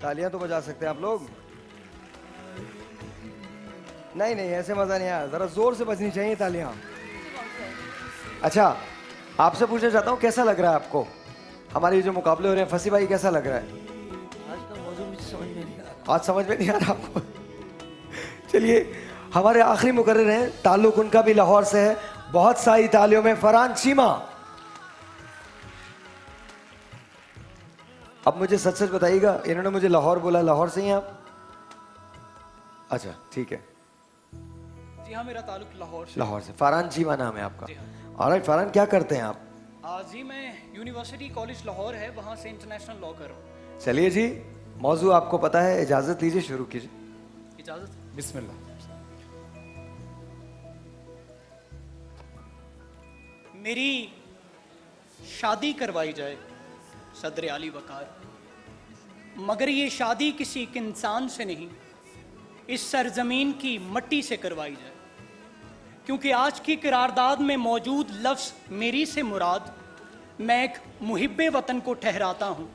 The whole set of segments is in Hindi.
तालियां तो बजा सकते हैं आप लोग। नहीं नहीं, ऐसे मजा नहीं आया, जरा जोर से बजनी चाहिए तालियां। अच्छा, आपसे पूछना चाहता हूँ कैसा लग रहा है आपको हमारे जो मुकाबले हो रहे हैं? फसी भाई कैसा लग रहा है? आज का मौजूद मुझे समझ में नहीं आ रहा। आज समझ में नहीं आ रहा आपको? चलिए, हमारे आखिरी मुकर्रर हैं, ताल्लुक उनका भी लाहौर से है। बहुत सारी तालियों में फरहान चीमा। अब मुझे सच सच बताइएगा, इन्होंने मुझे लाहौर बोला, लाहौर से ही हैं आप? अच्छा ठीक है। जी हाँ, मेरा ताल्लुक लाहौर से। लाहौर से। फरहान चीमा नाम है आपका? जी हाँ। ऑलराइट, फरहान क्या करते हैं आप? जी मैं यूनिवर्सिटी कॉलेज लाहौर है, वहाँ से इंटरनेशनल लॉ कर रहा हूँ। चलिए जी, मौजू आपको पता है, इजाजत लीजिए, शुरू कीजिए। इजाजत? बिस्मिल्लाह। मेरी शादी करवाई जाए सदर आली वकार, मगर ये शादी किसी एक इंसान से नहीं, इस सरजमीन की मट्टी से करवाई जाए, क्योंकि आज की करारदाद में मौजूद लफ्ज़ मेरी से मुराद मैं एक मुहिब्बे वतन को ठहराता हूँ,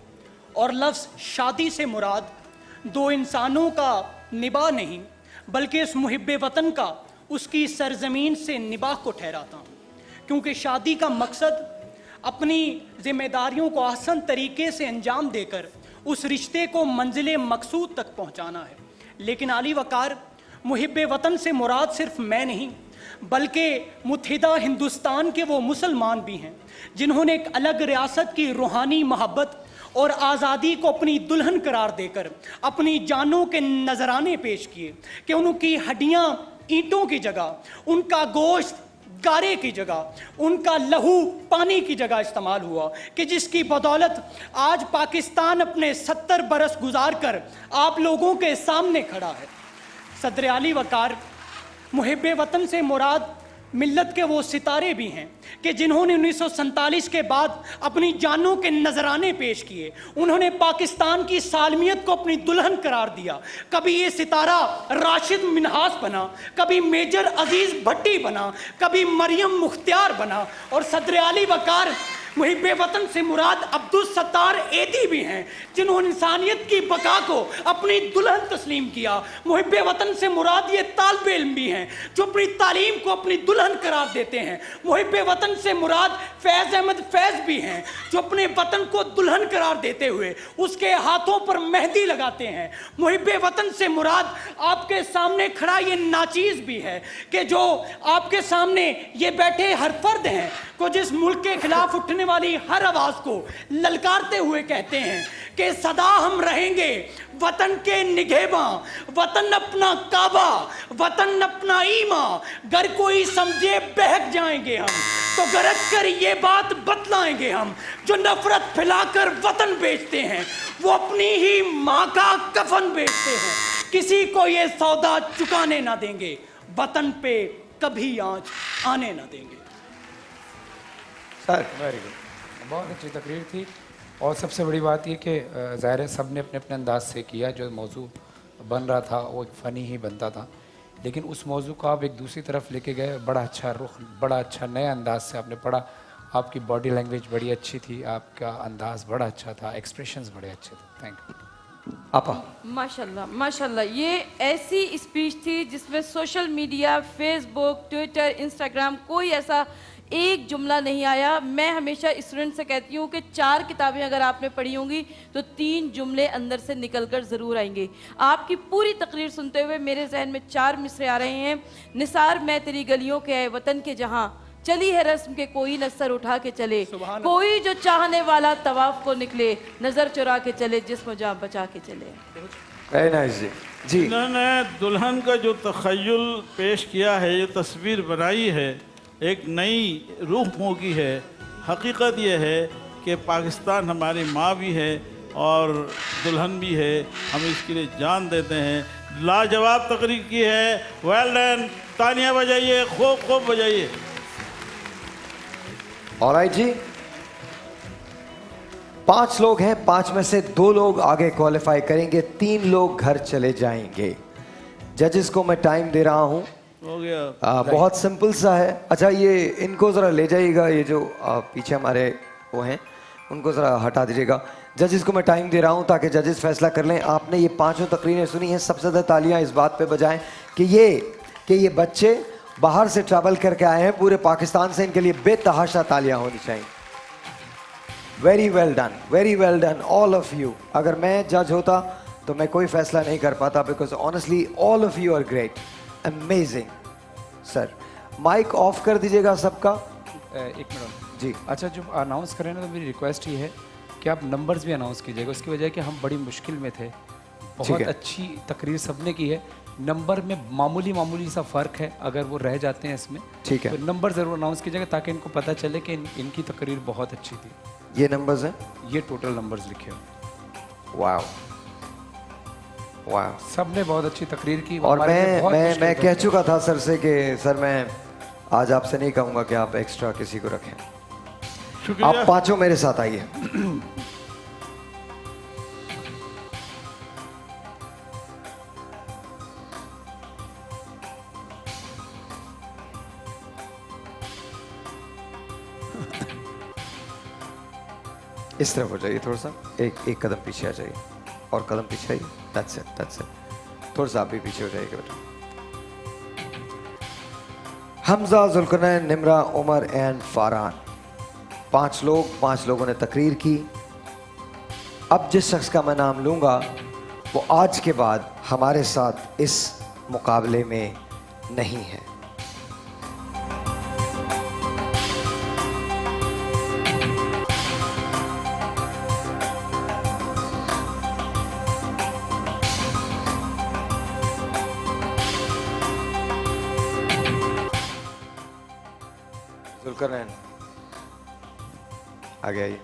और लफ्ज़ शादी से मुराद दो इंसानों का निबाह नहीं, बल्कि इस मुहिब्बे वतन का उसकी सरजमीन से निबाह को ठहराता हूँ, क्योंकि शादी का मकसद अपनी जिम्मेदारियों को आसान तरीके से अंजाम देकर उस रिश्ते को मंजिल मकसूद तक पहुँचाना है। लेकिन आली वकार, मुहिब्बे वतन से मुराद सिर्फ मैं नहीं, बल्कि मुत्हिदा हिंदुस्तान के वो मुसलमान भी हैं जिन्होंने एक अलग रियासत की रूहानी मोहब्बत और आज़ादी को अपनी दुल्हन करार देकर अपनी जानों के नजराने पेश किए कि उनकी हड्डियाँ ईंटों की जगह, उनका गोश्त गारे की जगह, उनका लहू पानी की जगह इस्तेमाल हुआ, कि जिसकी बदौलत आज पाकिस्तान अपने 70 बरस गुजार कर आप लोगों के सामने खड़ा है। सदर आली वकार, मुहिब्बे वतन से मुराद मिल्लत के वो सितारे भी हैं कि जिन्होंने 1947 के बाद अपनी जानों के नजराने पेश किए। उन्होंने पाकिस्तान की सालमियत को अपनी दुल्हन करार दिया। कभी ये सितारा राशिद मिन्हास बना, कभी मेजर अजीज भट्टी बना, कभी मरियम मुख्तियार बना, और सदर आली वकार मुहिब्बे वतन से मुराद अब्दुल सत्तार एदी भी हैं जिन्होंने इंसानियत की बका को अपनी दुल्हन तस्लीम किया। मुहिब्बे वतन से मुराद ये तालिबे इल्म भी हैं जो अपनी तालीम को अपनी दुल्हन करार देते हैं। मुहिब्बे वतन से मुराद फैज़ अहमद फैज़ भी हैं जो अपने वतन को दुल्हन करार देते हुए उसके हाथों पर मेहंदी लगाते हैं। मुहिब्बे वतन से मुराद आपके सामने खड़ा ये नाचीज़ भी है कि जो आपके सामने ये बैठे हर फर्द हैं को जिस मुल्क के खिलाफ उठने वाली हर आवाज को ललकारते हुए कहते हैं कि सदा हम रहेंगे वतन के निगहबां, वतन अपना काबा, वतन अपना ईमा, गर कोई समझे बहक जाएंगे हम, तो गरज कर ये बात बतलाएंगे हम, जो नफरत फैलाकर वतन बेचते हैं वो अपनी ही माँ का कफन बेचते हैं, किसी को ये सौदा चुकाने ना देंगे, वतन पे कभी आंच आने ना देंगे। सर वेरी गुड, बहुत अच्छी तकरीर थी। और सबसे बड़ी बात ये कि ज़ाहिर है सब ने अपने अपने अंदाज से किया, जो मौजू बन रहा था वो एक फ़नी ही बनता था, लेकिन उस मौजू को आप एक दूसरी तरफ लेके गए, बड़ा अच्छा रुख, बड़ा अच्छा नए अंदाज से आपने पढ़ा। आपकी बॉडी लैंग्वेज बड़ी अच्छी थी, आपका अंदाज़ बड़ा अच्छा था, एक्सप्रेशंस बड़े अच्छे थे। थैंक यू आपा। माशाल्लाह माशाल्लाह, ये ऐसी स्पीच थी जिसमें social media, Facebook, Twitter, Instagram कोई ऐसा एक जुमला नहीं आया। मैं हमेशा स्टूडेंट से कहती हूँ कि 4 किताबें अगर आपने पढ़ी होंगी तो 3 जुमले अंदर से निकलकर ज़रूर आएंगे। आपकी पूरी तकरीर सुनते हुए मेरे जहन में 4 मिसरे आ रहे हैं। निसार मैं तेरी गलियों के आए वतन के जहाँ, चली है रस्म के कोई न सर उठा के चले, कोई जो चाहने वाला तवाफ को निकले, नज़र चुरा के चले, जिस्म जान बचा के चले। वेरी नाइस जी। जी, इन्होंने दुल्हन का जो तखय्युल पेश किया है, ये तस्वीर बनाई है, एक नई रूह मोगी है। हकीकत यह है कि पाकिस्तान हमारी माँ भी है और दुल्हन भी है, हम इसके लिए जान देते हैं। लाजवाब तकरीर की है, वेल डन, तालियां बजाइए, खूब खूब बजाइए। ऑलराइट जी, 5 लोग हैं, 5 में से 2 लोग आगे क्वालिफाई करेंगे, 3 लोग घर चले जाएंगे। जजेस को मैं टाइम दे रहा हूं। हो गया। बहुत सिंपल सा है। अच्छा, ये इनको ज़रा ले जाइएगा, ये जो पीछे हमारे वो हैं उनको ज़रा हटा दीजिएगा। जजेस को मैं टाइम दे रहा हूं ताकि जजेस फैसला कर लें। आपने ये पांचों तकरीरें सुनी हैं, सबसे ज़्यादा तालियां इस बात पे बजाएं कि ये बच्चे बाहर से ट्रैवल करके आए हैं पूरे पाकिस्तान से, इनके लिए बेतहाशा तालियां होनी चाहिए। Very well done all of you. अगर मैं जज होता तो मैं कोई फैसला नहीं कर पाता, because honestly all of you are great, amazing. Sir mic off कर दीजिएगा सबका। एक मिनट जी। अच्छा, जब अनाउंस करें ना तो मेरी रिक्वेस्ट ये है कि आप नंबर्स भी अनाउंस कीजिएगा। उसकी वजह है कि हम बड़ी मुश्किल में थे। बहुत है। अच्छी तकरीर सबने की है, नंबर में मामूली सा फ़र्क है, अगर वो रह जाते हैं इसमें ठीक है। तो नंबर ज़रूर अनाउंस कीजिएगा ताकि इनको पता चले कि इनकी तकरीर बहुत अच्छी थी। ये नंबर्स हैं। ये टोटल नंबर्स लिखे हो। वाह वाह। सब ने बहुत अच्छी तकरीर की। और हमारे लिए बहुत मैं मुश्किल कह था। चुका था सर से कि सर मैं आज आपसे नहीं कहूँगा कि आप एक्स्ट्रा किसी को रखें। शुक्रिया। आप पांचों मेरे साथ आइए। इस तरफ हो जाइए थोड़ा सा, एक कदम पीछे आ जाइए और कदम पीछे आइए। That's it. थोड़ा सा आप भी पीछे हो जाइएगा बेटा। हमजा, जुल्करनैन, निमरा, उमर एंड फारहान, 5 लोगों ने तकरीर की। अब जिस शख्स का मैं नाम लूंगा वो आज के बाद हमारे साथ इस मुकाबले में नहीं है। जुल्करनैन आगे आइए।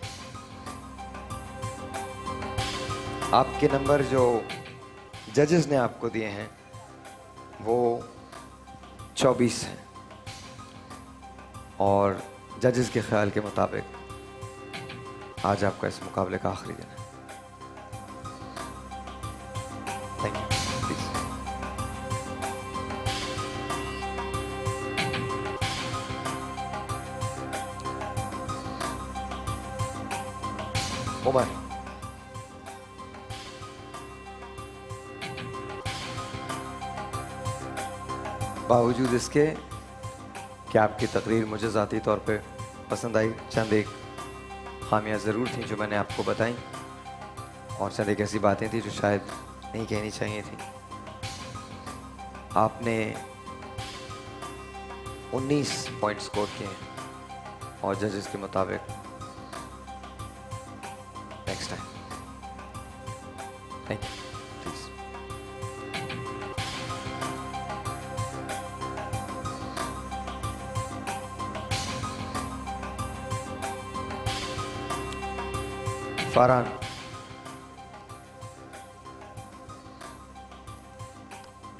आपके नंबर जो जजेस ने आपको दिए हैं वो 24 हैं और जजेस के ख्याल के मुताबिक आज आपका इस मुकाबले का आखिरी दिन है। Thank you. प्लीज उमर, बावजूद इसके कि आपकी तकरीर मुझे ज़ाती तौर पे पसंद आई, चंद एक खामियां ज़रूर थी जो मैंने आपको बताई और चंद एक ऐसी बातें थी जो शायद नहीं कहनी चाहिए थी। आपने 19 पॉइंट स्कोर किए हैं और जजेस के मुताबिक next time. Thank you. Please Farhan,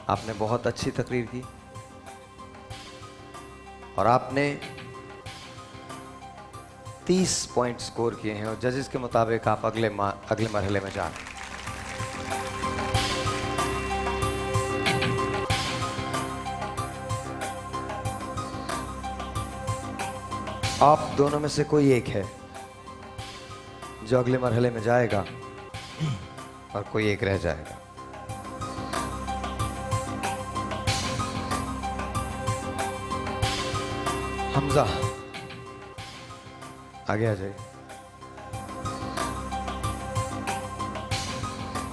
आपने बहुत अच्छी तकरीर की और आपने 30 पॉइंट स्कोर किए हैं और जजेस के मुताबिक आप अगले मरहले में जा रहे हैं। आप दोनों में से कोई एक है जो अगले मरहले में जाएगा और कोई एक रह जाएगा। हमजा आगे आ जाइए।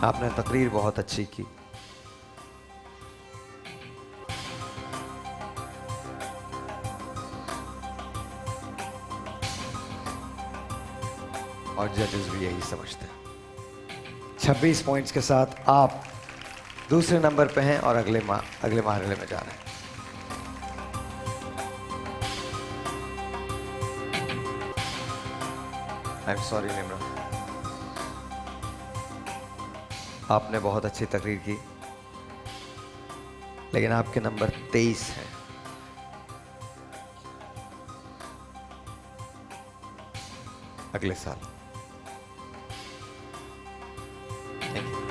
आपने तकरीर बहुत अच्छी की और जजेस भी यही समझते हैं। 26 पॉइंट्स के साथ आप दूसरे नंबर पे हैं और अगले मरहले में जा रहे हैं। आई एम सॉरी निम्रा, आपने बहुत अच्छी तकरीर की लेकिन आपके नंबर 23 हैं। अगले साल। Thank you.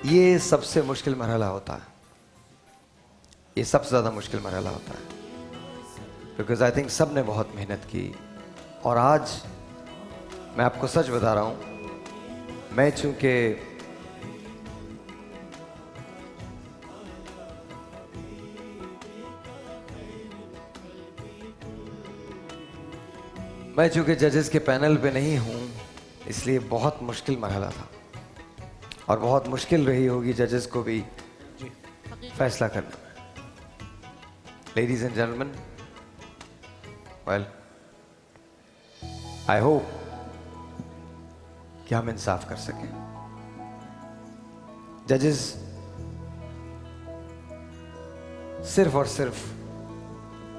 ये सबसे मुश्किल मरहला होता है। ये सबसे ज़्यादा मुश्किल मरहला होता है, बिकॉज आई थिंक सब ने बहुत मेहनत की। और आज मैं आपको सच बता रहा हूँ, मैं चूंकि जजेस के पैनल पे नहीं हूँ, इसलिए बहुत मुश्किल मरहला था और बहुत मुश्किल रही होगी जजेस को भी फैसला करने में। Ladies and gentleman, well I hope कि हम इंसाफ कर सकें। जजेस सिर्फ और सिर्फ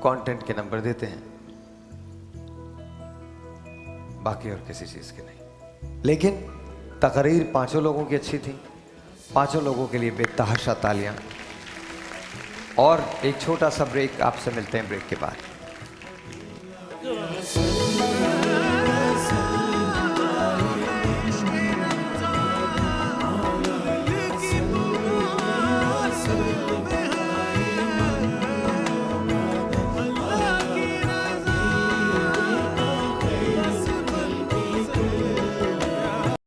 कंटेंट के नंबर देते हैं, बाकी और किसी चीज के नहीं। लेकिन तकरीर पांचों लोगों की अच्छी थी, पांचों लोगों के लिए बेतहाशा तालियां। और एक छोटा सा ब्रेक, आपसे मिलते हैं ब्रेक के बाद।